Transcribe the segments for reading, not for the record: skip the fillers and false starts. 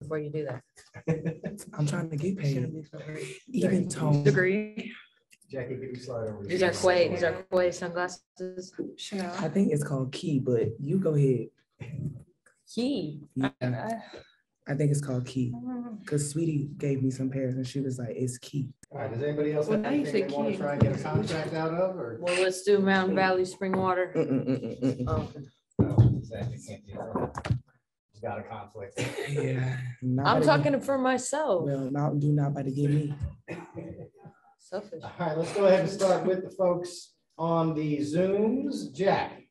before you do that. I'm trying to get paid. Even tone. Degree. Jackie, can you slide over? These are Quay sunglasses. Chanel. I think it's called Key, but you go ahead. Key. Yeah. I think it's called Key. Because Sweetie gave me some pairs and she was like, it's Key. All right, does anybody else have anything they want to try and get a contract out of? Or? Well, let's do Mountain Valley Spring Water. Oh, exactly. Can't do that. It's got a conflict. Yeah. I'm talking for myself. Well, Mountain Dew not about to get me. Selfish. All right, let's go ahead and start with the folks on the Zooms. Jack.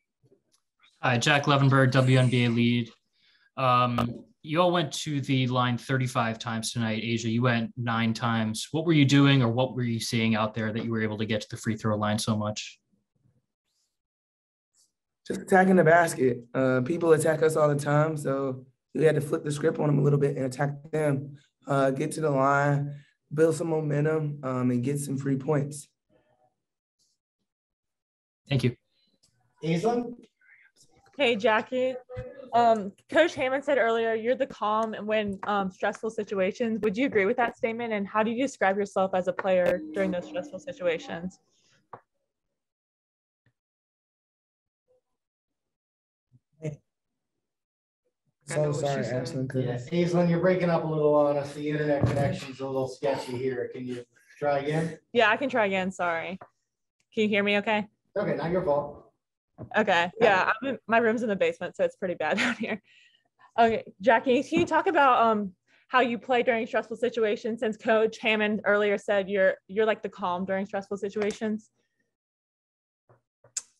Hi, Jack Levenberg, WNBA lead. You all went to the line 35 times tonight. Asia, you went 9 times. What were you doing, or what were you seeing out there that you were able to get to the free throw line so much? Just attacking the basket. People attack us all the time, so we had to flip the script on them a little bit and attack them. Get to the line, build some momentum, and get some free points. Thank you. Aislinn? Hey, Jackie. Coach Hammond said earlier, you're the calm when stressful situations. Would you agree with that statement? And how do you describe yourself as a player during those stressful situations? So sorry, Ashlyn. Yes, Aislinn, you're breaking up a little on us. The internet connection's a little sketchy here. Can you try again? Yeah, I can try again. Sorry. Can you hear me okay? Okay, not your fault. Okay. Yeah, my room's in the basement, so it's pretty bad down here. Okay, Jackie, can you talk about how you play during stressful situations? Since Coach Hammond earlier said you're like the calm during stressful situations.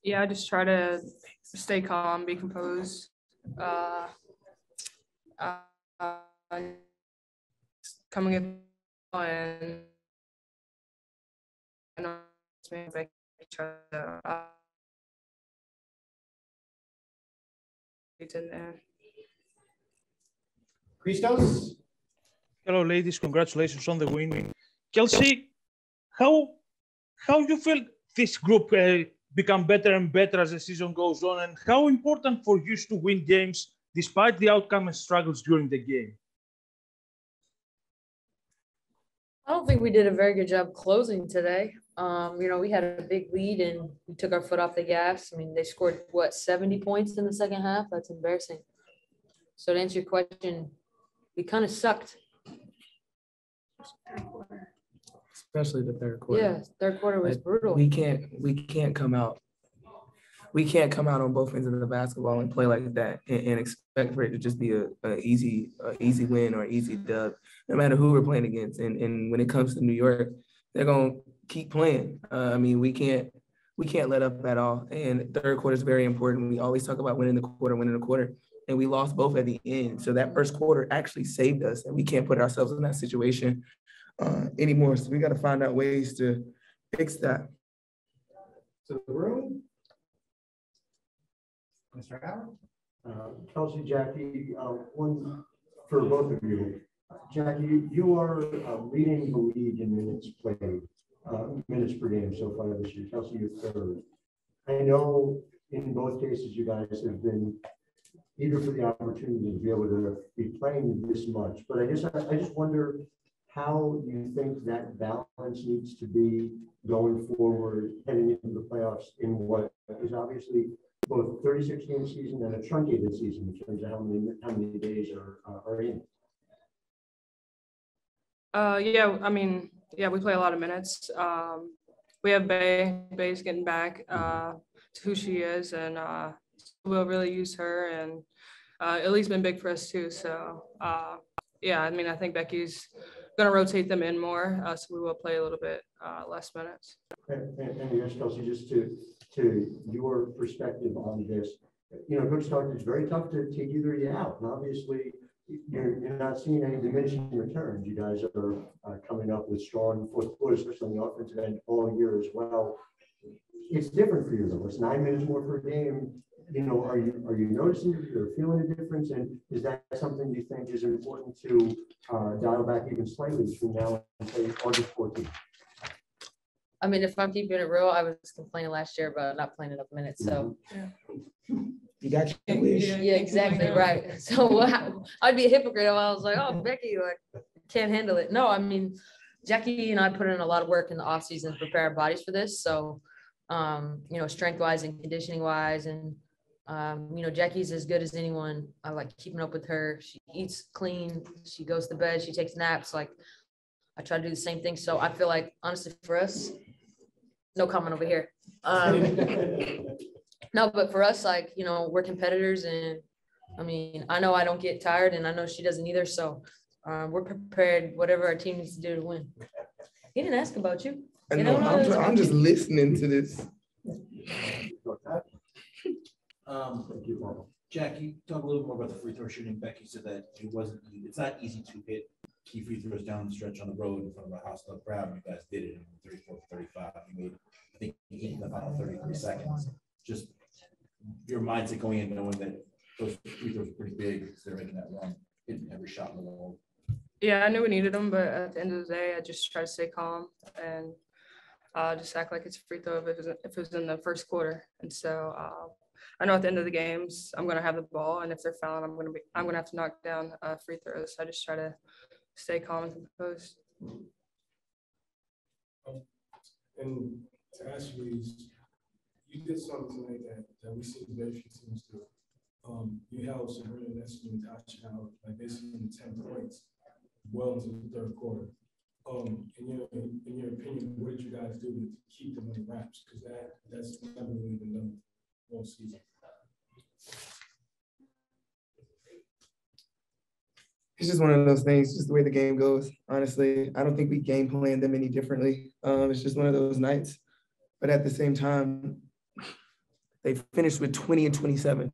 Yeah, I just try to stay calm, be composed. Coming in and I try to it's in there. Christos? Hello, ladies. Congratulations on the win. Kelsey, how you feel this group become better and better as the season goes on, and how important for you to win games despite the outcome and struggles during the game? I don't think we did a very good job closing today. We had a big lead and we took our foot off the gas. I mean, they scored, 70 points in the second half? That's embarrassing. So to answer your question, we kind of sucked. Especially the third quarter. Yeah, third quarter was brutal. We can't come out. We can't come out on both ends of the basketball and play like that and expect for it to just be a easy win or easy dub, no matter who we're playing against. And when it comes to New York, they're gonna keep playing. We can't let up at all. And third quarter is very important. We always talk about winning the quarter, and we lost both at the end. So that first quarter actually saved us, and we can't put ourselves in that situation anymore. So we got to find out ways to fix that. To the room. Mr. Howard? Kelsey, Jackie, one for both of you. Jackie, you are leading the league in minutes played, minutes per game so far this year. Kelsey, you're third. I know in both cases you guys have been eager for the opportunity to be able to be playing this much, but I guess I just wonder how you think that balance needs to be going forward, heading into the playoffs in what is obviously both 36-game season and a truncated season in terms of how many days are in. We play a lot of minutes. We have Bay's getting back to who she is, and we'll really use her, and Ellie's been big for us too. So I think Becky's going to rotate them in more, so we will play a little bit less minutes. And yes, Kelsey, just to your perspective on this, Coach Stark, it's very tough to take either of you out, and obviously you're not seeing any diminishing returns. You guys are coming up with strong fourth quarters, especially on the offensive end all year as well. It's different for you though. It's 9 minutes more per game. Are you noticing or feeling a difference? And is that something you think is important to dial back even slightly between now and say August 14th? I mean, if I'm keeping it real, I was complaining last year about not playing enough minutes. So You got your wish. Yeah, exactly, right. So I'd be a hypocrite if I was like, oh, Becky, like, can't handle it. No, I mean, Jackie and I put in a lot of work in the off season to prepare our bodies for this. So, strength wise and conditioning wise, and Jackie's as good as anyone. I like keeping up with her. She eats clean. She goes to bed. She takes naps. Like, I try to do the same thing. So I feel like, honestly, for us, no comment over here. No, but for us, like, we're competitors, and I mean, I know I don't get tired, and I know she doesn't either. So we're prepared, whatever our team needs to do to win. He didn't ask about you. I know, I'm just listening to this. Jackie, talk a little more about the free throw shooting. Becky said that it's not easy to hit key free throws down the stretch on the road in front of a hostile crowd. You guys did it in 34-35. You made, I think, 8 in the final 33 seconds. Just your mindset going in knowing that those free throws are pretty big because they're making that run, hitting every shot in the wall. Yeah, I knew we needed them, but at the end of the day, I just try to stay calm and just act like it's a free throw if it was in the first quarter. And so I know at the end of the games, I'm going to have the ball, and if they're fouling, I'm going to have to knock down free throws. So I just try to stay calm and composed. And to ask you, you did something tonight that we see very few teams do. You held Sabrina Nestor and Tasha out like basically in 10 points well into the third quarter. In your opinion, what did you guys do to keep them in the wraps? Because that's never really been done all season. It's just one of those things, just the way the game goes. Honestly, I don't think we game plan them any differently. It's just one of those nights. But at the same time, they finished with 20 and 27.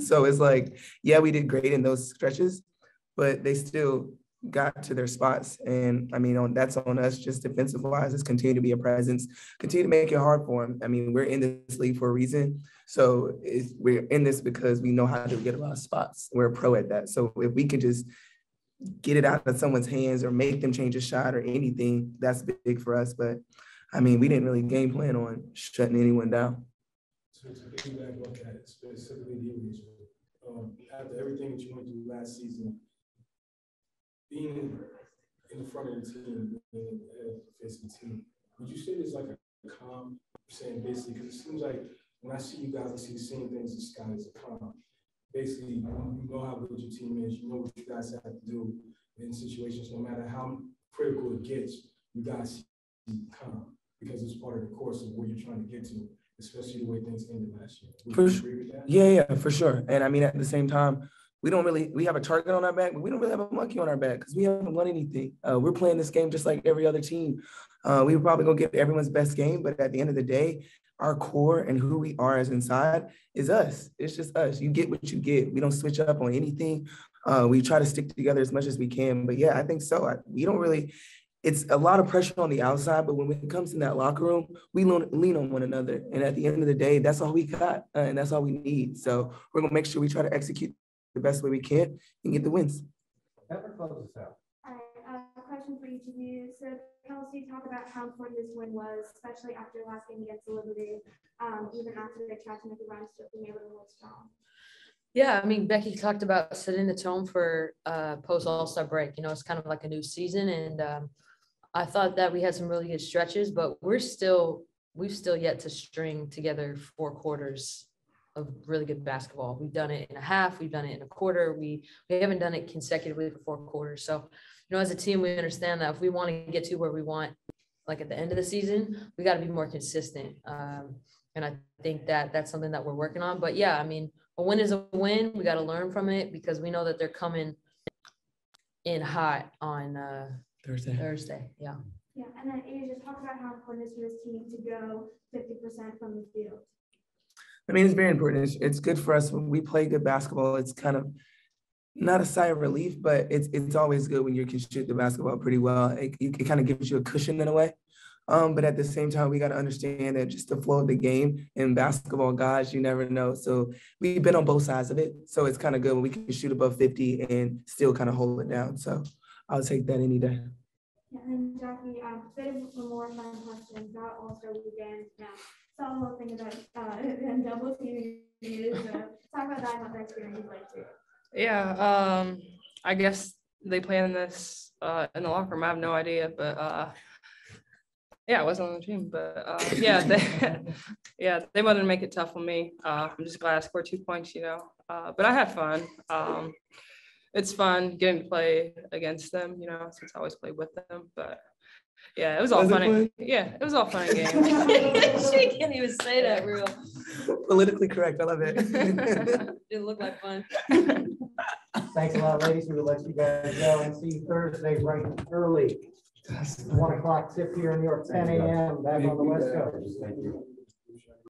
So it's like, yeah, we did great in those stretches, but they still got to their spots. And I mean, that's on us just defensive wise, is continue to be a presence, continue to make it hard for them. I mean, we're in this league for a reason. So we're in this because we know how to get a lot of spots. We're a pro at that. So if we can just get it out of someone's hands or make them change a shot or anything, that's big for us. But I mean, we didn't really game plan on shutting anyone down. So to piggyback off that, specifically you, after everything that you went through last season, being in the front of the team, being facing the team, would you say there's like a calm, saying basically, because it seems like when I see you guys, I see the same things as Scott, is a calm. Basically, you know how good your team is, you know what you guys have to do in situations, no matter how critical it gets, you guys see calm because it's part of the course of where you're trying to get to, especially the way things ended last year. Would you agree with that? Yeah, for sure. And I mean, at the same time, we have a target on our back, but we don't really have a monkey on our back because we haven't won anything. We're playing this game just like every other team. We were probably gonna get everyone's best game, but at the end of the day, our core and who we are as inside is us. It's just us. You get what you get. We don't switch up on anything. We try to stick together as much as we can. But yeah, I think so. We don't really, it's a lot of pressure on the outside, but when it comes in that locker room, we lean on one another. And at the end of the day, that's all we got and that's all we need. So we're gonna make sure we try to execute the best way we can and get the wins. Never close us out. All right, a question for each of you. So Kelsey, talk about how important this win was, especially after last game against the Liberty, even after they tried to make a run, still being able to hold strong. Yeah, I mean, Becky talked about setting the tone for post All-Star break. It's kind of like a new season, and I thought that we had some really good stretches, but we've still yet to string together 4 quarters of really good basketball. We've done it in a half, we've done it in a quarter. We haven't done it consecutively for 4 quarters. So, as a team, we understand that if we want to get to where we want, like at the end of the season, we got to be more consistent. And I think that that's something that we're working on. But yeah, I mean, a win is a win. We got to learn from it because we know that they're coming in hot on Thursday. Yeah. Yeah, and then Asia, just talk about how important it is for this team to go 50% from the field. I mean, it's very important. It's good for us when we play good basketball. It's kind of not a sigh of relief, but it's always good when you can shoot the basketball pretty well. It kind of gives you a cushion in a way. But at the same time, we got to understand that just the flow of the game in basketball, gosh, you never know. So we've been on both sides of it. So it's kind of good when we can shoot above 50 and still kind of hold it down. So I'll take that any day. Yeah, and Jackie, bit of a more fun question about All-Star Weekend now. saw the whole thing about and double teaming you. So talk about that and what that experience is like too. Yeah, I guess they planned this in the locker room. I have no idea, but yeah, I wasn't on the team, but yeah, they wanted to make it tough on me. I'm just glad I scored 2 points, but I had fun. It's fun getting to play against them, since I always played with them, but yeah, it was all fun. Yeah, it was all fun and games. She can't even say that real. Politically correct. I love it. Didn't look like fun. Thanks a lot, ladies. We will let you guys go and see you Thursday bright and early. 1 o'clock tip here in New York, 10 a.m. back on the West Coast. Thank you.